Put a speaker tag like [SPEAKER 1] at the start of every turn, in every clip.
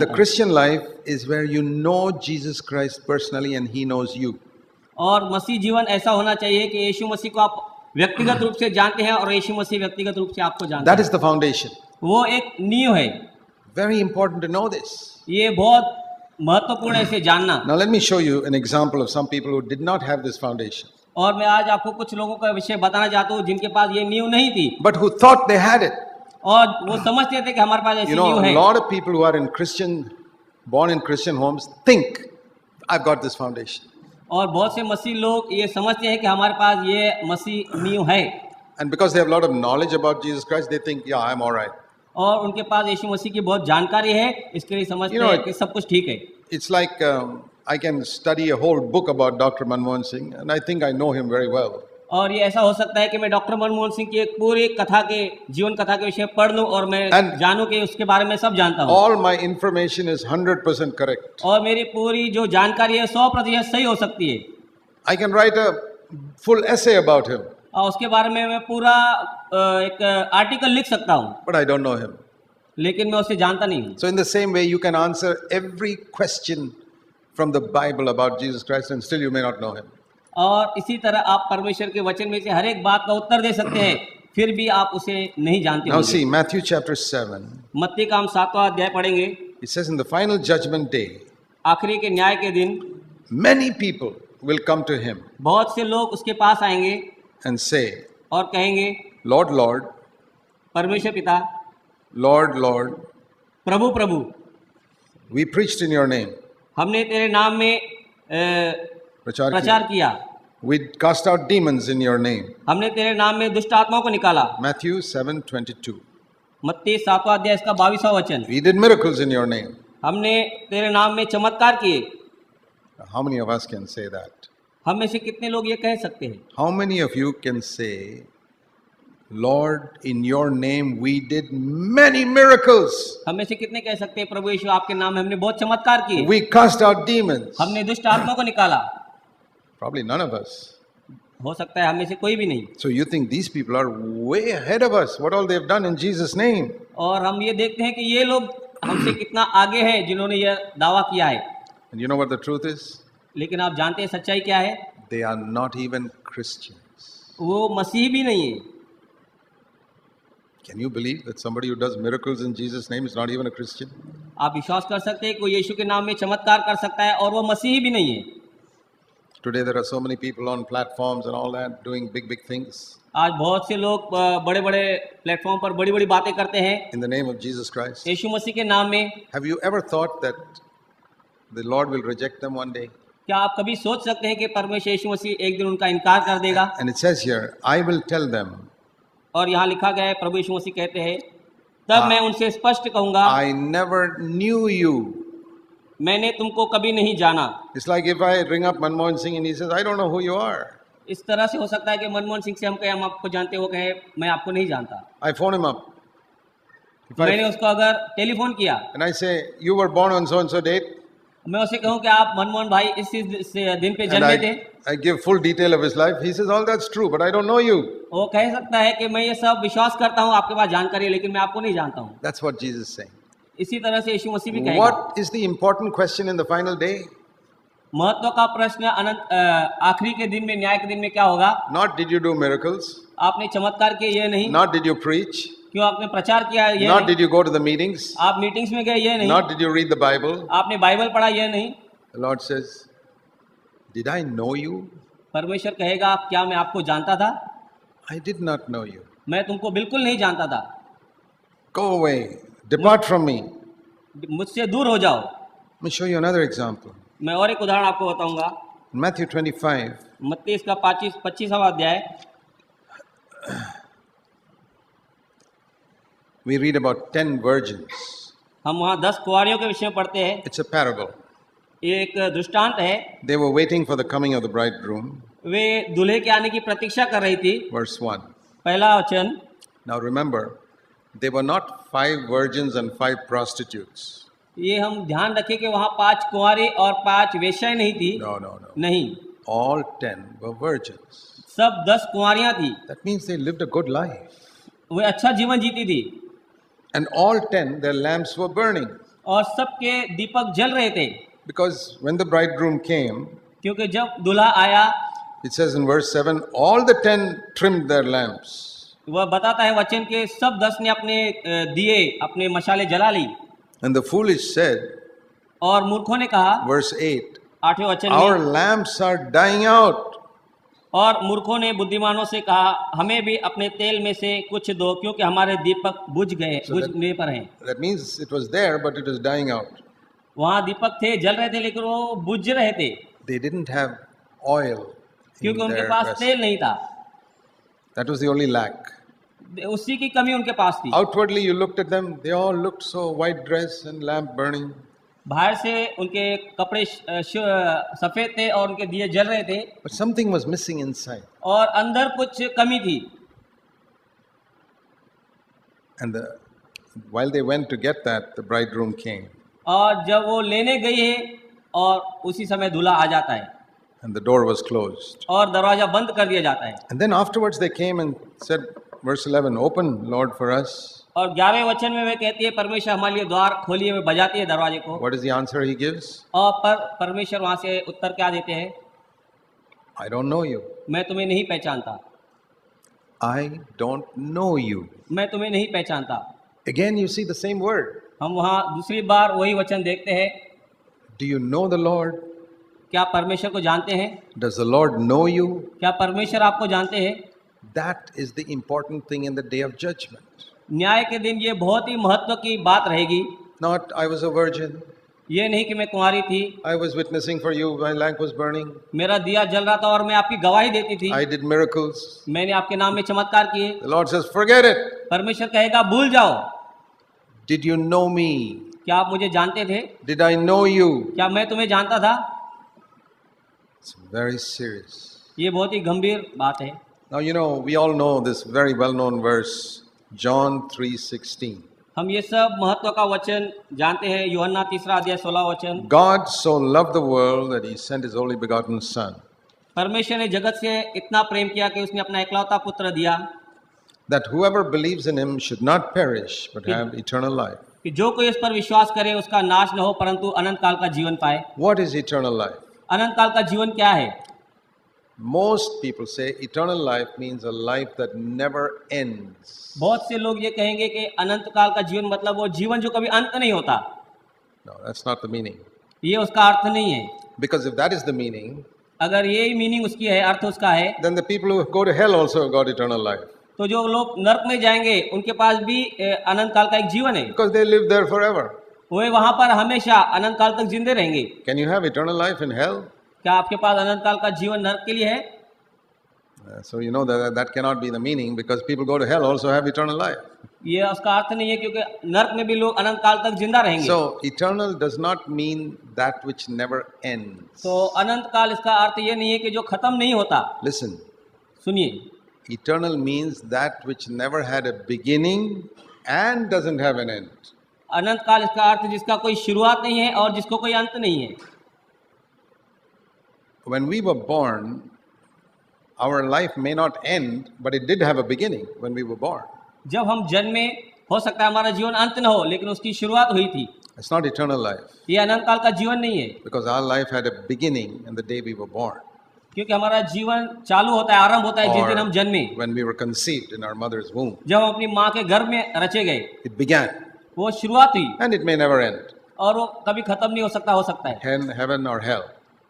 [SPEAKER 1] जानता
[SPEAKER 2] the
[SPEAKER 1] हूँ।
[SPEAKER 2] Christian life is where you know Jesus Christ personally and He knows you.
[SPEAKER 1] और मसीह जीवन ऐसा होना चाहिए कि यीशु मसीह को आप व्यक्तिगत रूप से जानते हैं और यीशु मसीह व्यक्तिगत रूप से आपको जानता
[SPEAKER 2] That
[SPEAKER 1] है।
[SPEAKER 2] is the foundation.
[SPEAKER 1] वो एक नींव है।
[SPEAKER 2] Very important to know this.
[SPEAKER 1] ये बहुत महत्वपूर्ण है इसे जानना।
[SPEAKER 2] Now, let me show you an example of some people who did not have this foundation,
[SPEAKER 1] और मैं आज आपको कुछ लोगों का विषय बताना चाहता हूँ जिनके पास ये नींव नहीं थी
[SPEAKER 2] but who thought they had it.
[SPEAKER 1] और वो समझते थे कि हमारे पास ऐसी
[SPEAKER 2] You know,
[SPEAKER 1] नींव
[SPEAKER 2] a
[SPEAKER 1] है।
[SPEAKER 2] lot of people who are born in Christian homes, think, I've got this foundation.
[SPEAKER 1] और बहुत से मसीह लोग ये समझते हैं कि हमारे पास ये मसीह नींव है
[SPEAKER 2] And because they have a lot of knowledge about Jesus Christ, they think, yeah, I'm all right.
[SPEAKER 1] और उनके पास यीशु मसीह की बहुत जानकारी है, इसके लिए समझते
[SPEAKER 2] You know,
[SPEAKER 1] हैं कि सब कुछ ठीक है।
[SPEAKER 2] It's like I can study a whole book about Dr. Manmohan Singh, and I think I know him very well.
[SPEAKER 1] और ये ऐसा हो सकता है कि मैं डॉक्टर मनमोहन सिंह की एक पूरी कथा के जीवन कथा के विषय पढ़ लूं और मैं
[SPEAKER 2] And
[SPEAKER 1] जानूं कि उसके बारे में सब जानता हूं।
[SPEAKER 2] All my information is 100% correct.
[SPEAKER 1] और मेरी पूरी जो जानकारी है 100% सही हो सकती है।
[SPEAKER 2] I can write a full essay about him,
[SPEAKER 1] और उसके बारे में मैं पूरा एक आर्टिकल लिख सकता हूं,
[SPEAKER 2] but I don't know him.
[SPEAKER 1] लेकिन मैं उसे जानता नहीं हूं।
[SPEAKER 2] So in the same way, you can answer every question from the Bible about Jesus Christ and still you may not know him.
[SPEAKER 1] और इसी तरह आप परमेश्वर के वचन में से हर एक बात का उत्तर दे सकते हैं, फिर भी आप उसे नहीं जानते
[SPEAKER 2] Now
[SPEAKER 1] होंगे।
[SPEAKER 2] see, Matthew chapter 7,
[SPEAKER 1] मत्ती का हम 7वां अध्याय पढ़ेंगे।
[SPEAKER 2] it says in the final judgment day,
[SPEAKER 1] आखिरी के न्याय के दिन
[SPEAKER 2] many people will come to him
[SPEAKER 1] बहुत से लोग उसके पास आएंगे
[SPEAKER 2] and say,
[SPEAKER 1] और कहेंगे,
[SPEAKER 2] Lord, Lord,
[SPEAKER 1] परमेश्वर पिता,
[SPEAKER 2] Lord, Lord,
[SPEAKER 1] Prabhu Prabhu,
[SPEAKER 2] we preached in your name.
[SPEAKER 1] हमने तेरे नाम में प्रचार किया,
[SPEAKER 2] We cast out demons in your name.
[SPEAKER 1] हमने तेरे नाम में दुष्ट आत्माओं को निकाला।
[SPEAKER 2] Matthew 7:22.
[SPEAKER 1] मत्ती 7वां अध्याय इसका 22वां वचन,
[SPEAKER 2] We did miracles in your name.
[SPEAKER 1] हमने तेरे नाम में चमत्कार किए।
[SPEAKER 2] How many of us can say that?
[SPEAKER 1] हम में से कितने लोग ये कह सकते हैं?
[SPEAKER 2] How many of you can say, Lord, in your name we did many miracles.
[SPEAKER 1] हम में से कितने कह सकते हैं, प्रभु यीशु आपके नाम में हमने बहुत चमत्कार किए,
[SPEAKER 2] We cast out demons.
[SPEAKER 1] हमने दुष्ट आत्माओं को निकाला?
[SPEAKER 2] Probably none of us.
[SPEAKER 1] हो सकता है हम में से कोई भी नहीं।
[SPEAKER 2] So you think these people are way ahead of us, what all they've done in Jesus' name.
[SPEAKER 1] और हम ये देखते हैं कि ये लोग हमसे कितना आगे हैं जिन्होंने ये दावा किया है।
[SPEAKER 2] And you know what the truth is?
[SPEAKER 1] लेकिन आप जानते हैं सच्चाई क्या है?
[SPEAKER 2] They are not even Christians.
[SPEAKER 1] वो मसीह भी नहीं है।
[SPEAKER 2] Can you believe that somebody who does miracles in Jesus' name is not even a Christian?
[SPEAKER 1] आप विश्वास कर सकते हैं कोई यीशु के नाम में चमत्कार कर सकता है और वो मसीह भी नहीं है।
[SPEAKER 2] Today there are so many people on platforms and all that doing big things
[SPEAKER 1] आज बहुत से लोग बड़े बड़े प्लेटफॉर्म पर बड़ी बड़ी बातें करते हैं
[SPEAKER 2] in the name of Jesus Christ.
[SPEAKER 1] यीशु मसीह के नाम में।
[SPEAKER 2] Have you ever thought that the Lord will reject them one day?
[SPEAKER 1] क्या आप कभी सोच सकते हैं कि परमेश्वर यीशु मसीह एक दिन उनका इनकार कर देगा?
[SPEAKER 2] And it says here, I will tell them,
[SPEAKER 1] और यहाँ लिखा गया है, प्रभु यीशु मसीह कहते हैं, तब मैं उनसे स्पष्ट कहूंगा,
[SPEAKER 2] I never knew you.
[SPEAKER 1] मैंने तुमको कभी नहीं जाना।
[SPEAKER 2] It's like if I ring up Manmohan Singh and he says, I don't know who you are.
[SPEAKER 1] इस तरह से हो सकता है कि मनमोहन सिंह से हम कहें हम आपको जानते हो, कहे मैं आपको नहीं जानता।
[SPEAKER 2] I phone him up.
[SPEAKER 1] मैंने उसको अगर टेलीफोन किया
[SPEAKER 2] And I say, you were born on so and so date.
[SPEAKER 1] मैं उसे कहूँ कि आप मनमोहन भाई इस दिन पे
[SPEAKER 2] And
[SPEAKER 1] जन्मे थे,
[SPEAKER 2] I give full detail of his life. He says, all that's true, but I don't know you.
[SPEAKER 1] वो कह सकता है कि मैं ये सब विश्वास करता हूँ, आपके पास जानकारी है, लेकिन मैं आपको नहीं जानता हूँ।
[SPEAKER 2] That's what Jesus is saying.
[SPEAKER 1] इसी तरह से यीशु मसीह भी कहेगा।
[SPEAKER 2] What is the important question in the final day?
[SPEAKER 1] महत्व का प्रश्न आखिरी के दिन में, न्याय के दिन में क्या होगा?
[SPEAKER 2] Not did you do miracles?
[SPEAKER 1] आपने चमत्कार किए ये नहीं,
[SPEAKER 2] Not did you preach?
[SPEAKER 1] क्यों आपने प्रचार किया ये
[SPEAKER 2] Not
[SPEAKER 1] नहीं,
[SPEAKER 2] did you go to the meetings?
[SPEAKER 1] आप मीटिंग्स में गए ये नहीं,
[SPEAKER 2] Not did you read the Bible?
[SPEAKER 1] आपने बाइबल पढ़ा ये नहीं।
[SPEAKER 2] The Lord says, did I know you?
[SPEAKER 1] परमेश्वर कहेगा, क्या मैं आपको जानता था?
[SPEAKER 2] I did not know you.
[SPEAKER 1] मैं तुमको बिल्कुल नहीं जानता था,
[SPEAKER 2] Go away. Depart from me.
[SPEAKER 1] मुझसे दूर हो जाओ।
[SPEAKER 2] Let me show you another example.
[SPEAKER 1] मैं और एक उदाहरण आपको बताऊंगा।
[SPEAKER 2] In Matthew 25,
[SPEAKER 1] मत्ती इसका 25वां अध्याय,
[SPEAKER 2] we read about 10 virgins.
[SPEAKER 1] हम वहाँ 10 कुंवारियों के विषय में पढ़ते हैं।
[SPEAKER 2] It's a parable.
[SPEAKER 1] ये एक दृष्टांत है।
[SPEAKER 2] They were waiting for the coming of the bridegroom.
[SPEAKER 1] वे दूल्हे के आने की प्रतीक्षा कर रही थी।
[SPEAKER 2] Verse 1.
[SPEAKER 1] पहला वचन,
[SPEAKER 2] Now remember, they were not 5 virgins and 5 prostitutes.
[SPEAKER 1] ये हम ध्यान रखें कि वहाँ 5 कुंवारी और 5 वेश्याएं नहीं थी।
[SPEAKER 2] No.
[SPEAKER 1] नहीं,
[SPEAKER 2] All 10 were virgins.
[SPEAKER 1] सब 10 कुंवारियां थी।
[SPEAKER 2] That means they lived a good life.
[SPEAKER 1] वे अच्छा जीवन जीती थी
[SPEAKER 2] And all 10, their lamps were burning.
[SPEAKER 1] और सबके दीपक जल रहे थे,
[SPEAKER 2] Because when the bridegroom came,
[SPEAKER 1] क्योंकि जब दूल्हा आया,
[SPEAKER 2] it says in verse 7, all the 10 trimmed their lamps.
[SPEAKER 1] वह बताता है वचन के सब 10 ने अपने दिए, अपने मशाले जला ली।
[SPEAKER 2] And the foolish said,
[SPEAKER 1] और मूर्खों ने कहा,
[SPEAKER 2] verse 8,
[SPEAKER 1] 8वें वचन
[SPEAKER 2] our
[SPEAKER 1] में,
[SPEAKER 2] lamps are dying out.
[SPEAKER 1] और मूर्खों ने बुद्धिमानों से कहा, हमें भी अपने तेल में से कुछ दो, क्योंकि हमारे दीपक बुझने पर हैं।
[SPEAKER 2] That means it was there, but it was dying out.
[SPEAKER 1] वहाँ दीपक थे, जल रहे थे, लेकिन वो बुझ रहे थे,
[SPEAKER 2] They didn't have oil in
[SPEAKER 1] क्योंकि उनके
[SPEAKER 2] their
[SPEAKER 1] पास
[SPEAKER 2] vessel.
[SPEAKER 1] तेल नहीं था।
[SPEAKER 2] That was the only lack.
[SPEAKER 1] उसी की कमी उनके पास थी।
[SPEAKER 2] Outwardly, you looked at them, they all looked so white dress and lamp burning.
[SPEAKER 1] बाहर से उनके कपड़े सफेद थे और उनके दिए जल रहे थे,
[SPEAKER 2] But something was missing inside.
[SPEAKER 1] और अंदर कुछ कमी थी।
[SPEAKER 2] And while they went to get that, the bridegroom came.
[SPEAKER 1] और जब वो लेने गई है, और उसी समय दूल्हा आ जाता है,
[SPEAKER 2] And the door was closed.
[SPEAKER 1] और दरवाजा बंद कर दिया जाता है।
[SPEAKER 2] And then afterwards they came and said, verse 11, open, Lord, for us.
[SPEAKER 1] और 11वें वचन में वे कहती है, परमेश्वर हमारे लिए द्वार खोलिए, वे बजाती है दरवाजे को।
[SPEAKER 2] What is the answer he gives?
[SPEAKER 1] और परमेश्वर वहां से उत्तर क्या देते हैं?
[SPEAKER 2] I don't know you.
[SPEAKER 1] मैं तुम्हें नहीं पहचानता,
[SPEAKER 2] I don't know you.
[SPEAKER 1] मैं तुम्हें नहीं पहचानता।
[SPEAKER 2] Again, you see the same word.
[SPEAKER 1] हम वहाँ दूसरी बार वही वचन देखते हैं।
[SPEAKER 2] Do you know the Lord?
[SPEAKER 1] क्या परमेश्वर को जानते हैं?
[SPEAKER 2] Does the Lord know you?
[SPEAKER 1] क्या परमेश्वर आपको जानते हैं?
[SPEAKER 2] That is the important thing in the day of judgment.
[SPEAKER 1] न्याय के दिन ये बहुत ही महत्व की बात रहेगी।
[SPEAKER 2] Not, I was a virgin.
[SPEAKER 1] ये नहीं कि मैं कुंवारी थी,
[SPEAKER 2] I was witnessing for you. My lamp was burning.
[SPEAKER 1] मेरा दिया जल रहा था और मैं आपकी गवाही देती थी,
[SPEAKER 2] I did miracles.
[SPEAKER 1] मैंने आपके नाम में चमत्कार किए।
[SPEAKER 2] The Lord says, forget it.
[SPEAKER 1] परमेश्वर कहेगा, भूल जाओ।
[SPEAKER 2] Did you know me?
[SPEAKER 1] क्या आप मुझे जानते थे?
[SPEAKER 2] Did I know you?
[SPEAKER 1] क्या मैं तुम्हें जानता था?
[SPEAKER 2] It's very serious.
[SPEAKER 1] ये बहुत ही गंभीर बात है।
[SPEAKER 2] Now, you know, we all know this very well-known verse, John 3:16.
[SPEAKER 1] हम ये सब महत्व का वचन जानते हैं, यूहन्ना 3 अध्याय 16 वचन।
[SPEAKER 2] God so loved the world that he sent his only begotten Son,
[SPEAKER 1] परमेश्वर ने जगत से इतना प्रेम किया कि उसने अपना इकलौता पुत्र दिया,
[SPEAKER 2] that whoever believes in him should not perish but have eternal life.
[SPEAKER 1] कि जो कोई इस पर विश्वास करे उसका नाश न हो, परंतु अनंत काल का जीवन पाए।
[SPEAKER 2] What is eternal life?
[SPEAKER 1] अनंत काल का जीवन क्या है?
[SPEAKER 2] Most people say eternal life means a life that never ends.
[SPEAKER 1] बहुत से लोग ये कहेंगे कि अनंत काल का जीवन मतलब वो जीवन जो कभी अंत नहीं होता।
[SPEAKER 2] No, that's not the meaning.
[SPEAKER 1] ये उसका अर्थ नहीं है।
[SPEAKER 2] Because if that is the meaning,
[SPEAKER 1] अगर यही मीनिंग उसकी है, अर्थ उसका है,
[SPEAKER 2] then the people who go to hell also have got eternal life.
[SPEAKER 1] तो जो लोग नरक में जाएंगे उनके पास भी अनंत काल का एक जीवन है।
[SPEAKER 2] Because they live there forever.
[SPEAKER 1] वे वहां पर हमेशा अनंत काल तक जिंदे रहेंगे।
[SPEAKER 2] Can you have eternal life in hell?
[SPEAKER 1] क्या आपके पास अनंत काल का जीवन नरक के लिए है?
[SPEAKER 2] So you know that cannot be the meaning, because people go to hell also have eternal life.
[SPEAKER 1] ये उसका अर्थ नहीं है, क्योंकि नरक में भी लोग अनंत काल तक जिंदा रहेंगे।
[SPEAKER 2] So eternal does not mean that which never ends.
[SPEAKER 1] तो अनंत काल इसका अर्थ ये नहीं है कि जो खत्म नहीं होता।
[SPEAKER 2] Listen,
[SPEAKER 1] सुनिए,
[SPEAKER 2] eternal means that which never had a beginning and doesn't have an end.
[SPEAKER 1] अनंत काल इसका अर्थ जिसका कोई शुरुआत नहीं है और जिसको कोई अंत नहीं है।
[SPEAKER 2] When we were born, our life may not end, but it did have a beginning when we were born.
[SPEAKER 1] जब हम जन्मे, हो सकता है हमारा जीवन अंत न हो, लेकिन उसकी शुरुआत हुई थी।
[SPEAKER 2] It's not eternal life,
[SPEAKER 1] ये अनंत काल का जीवन नहीं है,
[SPEAKER 2] because our life had a beginning in the day we were born,
[SPEAKER 1] क्योंकि हमारा जीवन चालू होता है, आरंभ होता है जिस दिन हम जन्मे,
[SPEAKER 2] or when we were conceived in our mother's womb.
[SPEAKER 1] जब हम अपनी माँ के गर्भ में रचे गए,
[SPEAKER 2] It began,
[SPEAKER 1] वो शुरुआत हुई,
[SPEAKER 2] and it may never end.
[SPEAKER 1] और वो कभी खत्म नहीं हो सकता है,
[SPEAKER 2] Heaven or hell.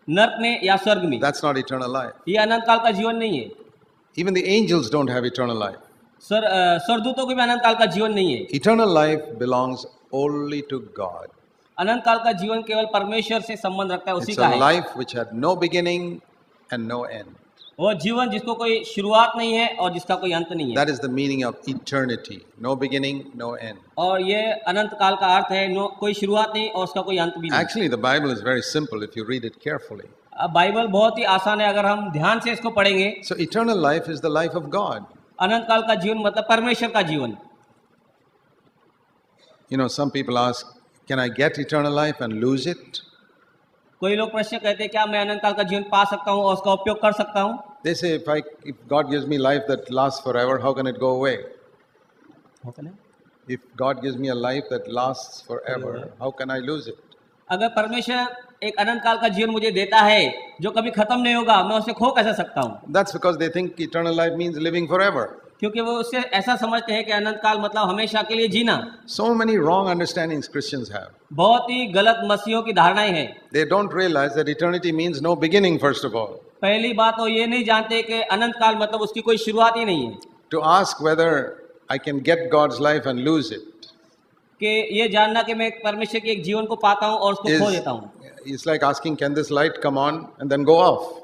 [SPEAKER 1] नरक में या स्वर्ग में।
[SPEAKER 2] That's not eternal life.
[SPEAKER 1] ये अनंत काल का जीवन नहीं है।
[SPEAKER 2] Even the angels don't have eternal life.
[SPEAKER 1] स्वर्गदूतों को भी अनंत काल का जीवन नहीं है।
[SPEAKER 2] Eternal life belongs only to God.
[SPEAKER 1] अनंत काल का जीवन केवल परमेश्वर से संबंध रखता है, उसी
[SPEAKER 2] It's
[SPEAKER 1] का
[SPEAKER 2] a
[SPEAKER 1] है।
[SPEAKER 2] life which had no beginning and no end.
[SPEAKER 1] वो जीवन जिसको कोई शुरुआत नहीं है और जिसका कोई अंत नहीं है।
[SPEAKER 2] That is the meaning of eternity. No beginning, no end.
[SPEAKER 1] और ये अनंत काल का अर्थ है, कोई शुरुआत नहीं और उसका कोई अंत भी नहीं।
[SPEAKER 2] Actually, the Bible is very simple if you read it carefully.
[SPEAKER 1] अब बाइबल बहुत ही आसान है अगर हम ध्यान से इसको पढ़ेंगे।
[SPEAKER 2] So eternal life is the life of God.
[SPEAKER 1] अनंत काल का जीवन मतलब परमेश्वर का जीवन।
[SPEAKER 2] You know, some people ask, can I get eternal life and lose it?
[SPEAKER 1] कोई लोग प्रश्न कहते हैं, क्या मैं अनंत काल का जीवन पा सकता हूँ और उसका उपयोग कर सकता हूँ?
[SPEAKER 2] They say, if God gives me life that lasts forever, how can it go away? If God gives me a life that lasts forever, how can I lose it?
[SPEAKER 1] अगर परमेश्वर एक अनंत काल का जीवन मुझे देता है जो कभी खत्म नहीं होगा, मैं उसे खो कैसे सकता हूँ?
[SPEAKER 2] That's because they think eternal life means living forever.
[SPEAKER 1] क्योंकि वो उससे ऐसा समझते हैं कि अनंत काल मतलब हमेशा के लिए जीना।
[SPEAKER 2] So many wrong understandings Christians have.
[SPEAKER 1] बहुत ही गलत मसीहों की धारणाएं हैं।
[SPEAKER 2] They don't realize that eternity means no beginning, first of all.
[SPEAKER 1] पहली बात वो ये नहीं जानते कि अनंत काल मतलब उसकी कोई शुरुआत ही नहीं है।
[SPEAKER 2] To ask whether I can get God's life and lose it
[SPEAKER 1] कि ये जानना कि मैं परमेश्वर के एक जीवन को पाता हूँ और उसको खो देता हूँ,
[SPEAKER 2] is like asking, can this light come on and then go off?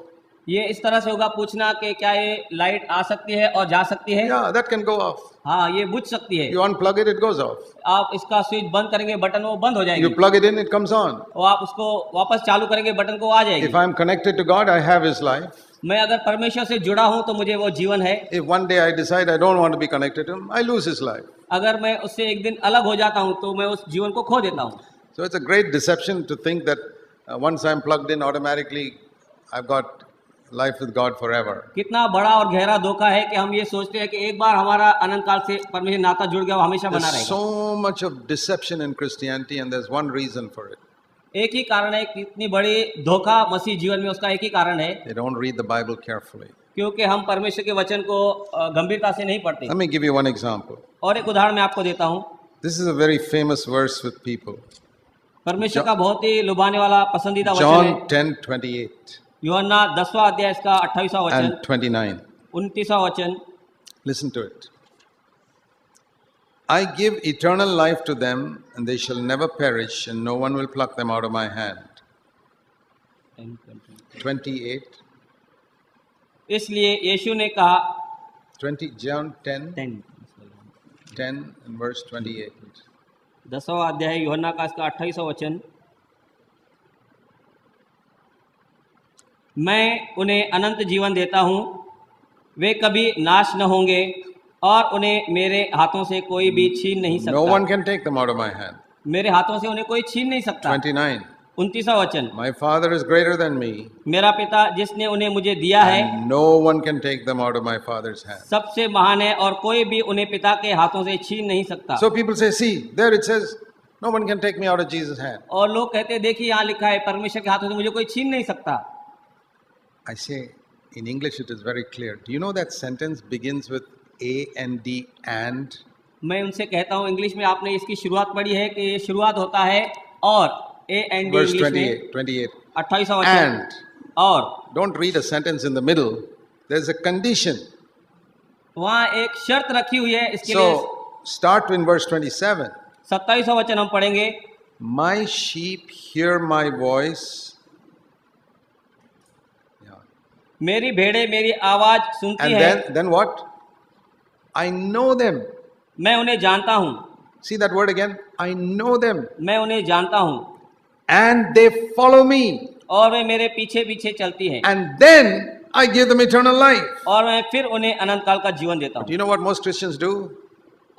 [SPEAKER 1] ये इस तरह से होगा पूछना कि क्या ये लाइट आ सकती है और जा सकती है?
[SPEAKER 2] Yeah, that can go off.
[SPEAKER 1] हाँ, ये बुझ सकती है।
[SPEAKER 2] You unplug it, it goes off.
[SPEAKER 1] आप इसका स्विच बंद करेंगे, बटन वो बंद हो
[SPEAKER 2] You
[SPEAKER 1] जाएगी,
[SPEAKER 2] plug it in, it comes on.
[SPEAKER 1] और आप उसको वापस चालू करेंगे, बटन को आ जाएगी।
[SPEAKER 2] If I'm connected to God, I have His life.
[SPEAKER 1] मैं अगर परमेश्वर से जुड़ा हूँ तो मुझे वो जीवन है।
[SPEAKER 2] If one day I decide I don't want to be connected to Him, I lose His life.
[SPEAKER 1] अगर मैं उससे एक दिन अलग हो जाता हूँ तो मैं उस जीवन को खो देता हूँ।
[SPEAKER 2] So it's a great deception to think that once I'm plugged in, automatically I've got life with God forever.
[SPEAKER 1] कितना बड़ा और गहरा धोखा है कि हम ये सोचते हैं कि एक बार हमारा अनंत काल से परमेश्वर नाता जुड़ गया, वो हमेशा बना
[SPEAKER 2] There's
[SPEAKER 1] रहेगा।
[SPEAKER 2] so much of deception in Christianity, and there's one reason for it.
[SPEAKER 1] एक ही कारण है, कितनी बड़ी धोखा मसीह जीवन में, उसका एक ही कारण है,
[SPEAKER 2] They don't read the Bible carefully.
[SPEAKER 1] क्योंकि हम परमेश्वर के वचन को गंभीरता से नहीं पढ़ते।
[SPEAKER 2] Let me give you one example.
[SPEAKER 1] और एक उदाहरण मैं आपको देता हूँ।
[SPEAKER 2] This is a very famous verse with people.
[SPEAKER 1] परमेश्वर का बहुत ही लुभाने वाला पसंदीदा वचन है।
[SPEAKER 2] John 10:28
[SPEAKER 1] यूहन्ना 10वां अध्याय इसका 28वां वचन,
[SPEAKER 2] and 29.
[SPEAKER 1] 29वां वचन।
[SPEAKER 2] Listen to it. I give eternal life to them, and they shall never perish, and no one will pluck them out of my hand. 28.
[SPEAKER 1] इसलिए यीशु ने कहा,
[SPEAKER 2] 20, John 10 and verse 28.
[SPEAKER 1] 10वां अध्याय यूहन्ना का इसका 28वां वचन। मैं उन्हें अनंत जीवन देता हूँ, वे कभी नाश न होंगे और उन्हें मेरे हाथों से कोई भी छीन नहीं
[SPEAKER 2] No
[SPEAKER 1] सकता।
[SPEAKER 2] one can take them out of my hand.
[SPEAKER 1] मेरे हाथों से उन्हें कोई छीन नहीं सकता।
[SPEAKER 2] 29.
[SPEAKER 1] 29वां वचन।
[SPEAKER 2] My Father is greater than me,
[SPEAKER 1] मेरा पिता जिसने उन्हें मुझे दिया है
[SPEAKER 2] and no one can take them out of my Father's hand.
[SPEAKER 1] सबसे महान है और कोई भी उन्हें पिता के हाथों से छीन नहीं सकता।
[SPEAKER 2] So people say, see, there it says, no one can take me out of Jesus' hand.
[SPEAKER 1] और लोग कहते हैं, देखिए यहाँ लिखा है परमेश्वर के हाथों से मुझे कोई छीन नहीं सकता।
[SPEAKER 2] I say, in English it is very clear. Do you know that sentence begins with A-N-D, and?
[SPEAKER 1] मैं उनसे कहता हूँ, इंग्लिश में आपने इसकी शुरुआत पढ़ी है कि ये शुरुआत होता है और A-N-D
[SPEAKER 2] Verse
[SPEAKER 1] इंग्लिश
[SPEAKER 2] 28.
[SPEAKER 1] में
[SPEAKER 2] 28.
[SPEAKER 1] 28वां वचन।
[SPEAKER 2] And.
[SPEAKER 1] और
[SPEAKER 2] Don't read a sentence in the middle. There's a condition.
[SPEAKER 1] वहाँ एक शर्त रखी हुई है इसके लिए।
[SPEAKER 2] So, start in verse 27.
[SPEAKER 1] 27वां वचन हम पढ़ेंगे।
[SPEAKER 2] My sheep hear my voice. Yeah.
[SPEAKER 1] मेरी भेड़ें मेरी आवाज सुनती
[SPEAKER 2] And
[SPEAKER 1] है,
[SPEAKER 2] then what? I know them.
[SPEAKER 1] मैं उन्हें जानता हूँ।
[SPEAKER 2] See that word again? I know them.
[SPEAKER 1] मैं उन्हें जानता हूँ
[SPEAKER 2] And they follow me.
[SPEAKER 1] और वे मेरे पीछे पीछे चलती हैं,
[SPEAKER 2] And then I give them eternal life.
[SPEAKER 1] और मैं फिर उन्हें अनंत काल का जीवन देता
[SPEAKER 2] Do
[SPEAKER 1] हूँ।
[SPEAKER 2] you know what most Christians do?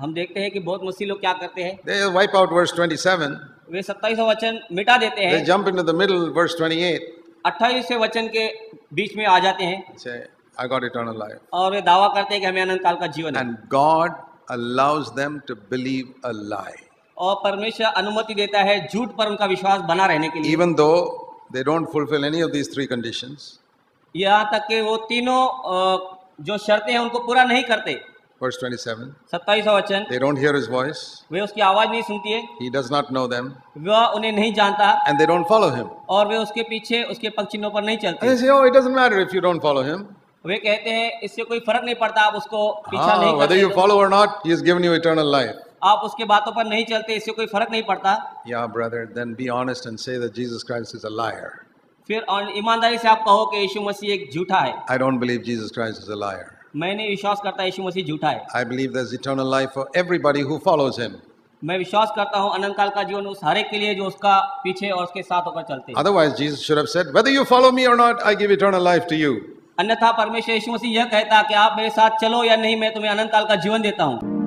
[SPEAKER 1] हम देखते हैं कि बहुत मसीह लोग क्या करते हैं,
[SPEAKER 2] They wipe out verse 27.
[SPEAKER 1] वे 27वां वचन मिटा देते
[SPEAKER 2] They
[SPEAKER 1] हैं,
[SPEAKER 2] jump into the middle, verse 28.
[SPEAKER 1] 28वें वचन के बीच में आ जाते हैं
[SPEAKER 2] Say, I got eternal life.
[SPEAKER 1] और वे दावा करते हैं कि हमें अनंत काल का जीवन है।
[SPEAKER 2] And God allows them to believe a lie.
[SPEAKER 1] और परमेश्वर अनुमति देता है झूठ पर उनका विश्वास बना रहने के लिए,
[SPEAKER 2] Even though they don't fulfill any of these three conditions.
[SPEAKER 1] यहाँ तक कि वो तीनों जो शर्तें हैं उनको पूरा नहीं करते।
[SPEAKER 2] Verse 27.
[SPEAKER 1] 27वां वचन,
[SPEAKER 2] They don't hear his voice.
[SPEAKER 1] वे उसकी आवाज नहीं सुनती है,
[SPEAKER 2] He does not know them.
[SPEAKER 1] वह उन्हें नहीं जानता
[SPEAKER 2] And they don't follow him.
[SPEAKER 1] और वे उसके पीछे उसके पग चिन्हों पर नहीं
[SPEAKER 2] And
[SPEAKER 1] चलते।
[SPEAKER 2] they say, oh, it doesn't matter if you don't follow him.
[SPEAKER 1] वे कहते हैं इससे कोई फर्क नहीं पड़ता, आप उसको पीछा नहीं
[SPEAKER 2] Whether you
[SPEAKER 1] करते,
[SPEAKER 2] follow or not, he has given you eternal life.
[SPEAKER 1] आप उसके बातों पर नहीं चलते, इससे कोई फर्क नहीं पड़ता।
[SPEAKER 2] Yeah, brother, then be honest and say that Jesus Christ is a liar.
[SPEAKER 1] फिर और ईमानदारी से आप कहो कि यीशु मसीह एक झूठा है।
[SPEAKER 2] I don't believe Jesus Christ is a liar.
[SPEAKER 1] मैं नहीं विश्वास करता यीशु मसीह झूठा है।
[SPEAKER 2] I believe there's eternal life for everybody who follows him.
[SPEAKER 1] मैं विश्वास करता हूँ अनंत काल का जीवन उस हर एक के लिए जो उसका पीछे और उसके साथ होकर चलते हैं।
[SPEAKER 2] Otherwise, Jesus should have said, whether you follow me or not, I give eternal life to you.
[SPEAKER 1] अन्यथा परमेश्वर यीशु मसीह यह कहता कि आप मेरे साथ चलो या नहीं, मैं तुम्हें अनंत काल का जीवन देता हूँ।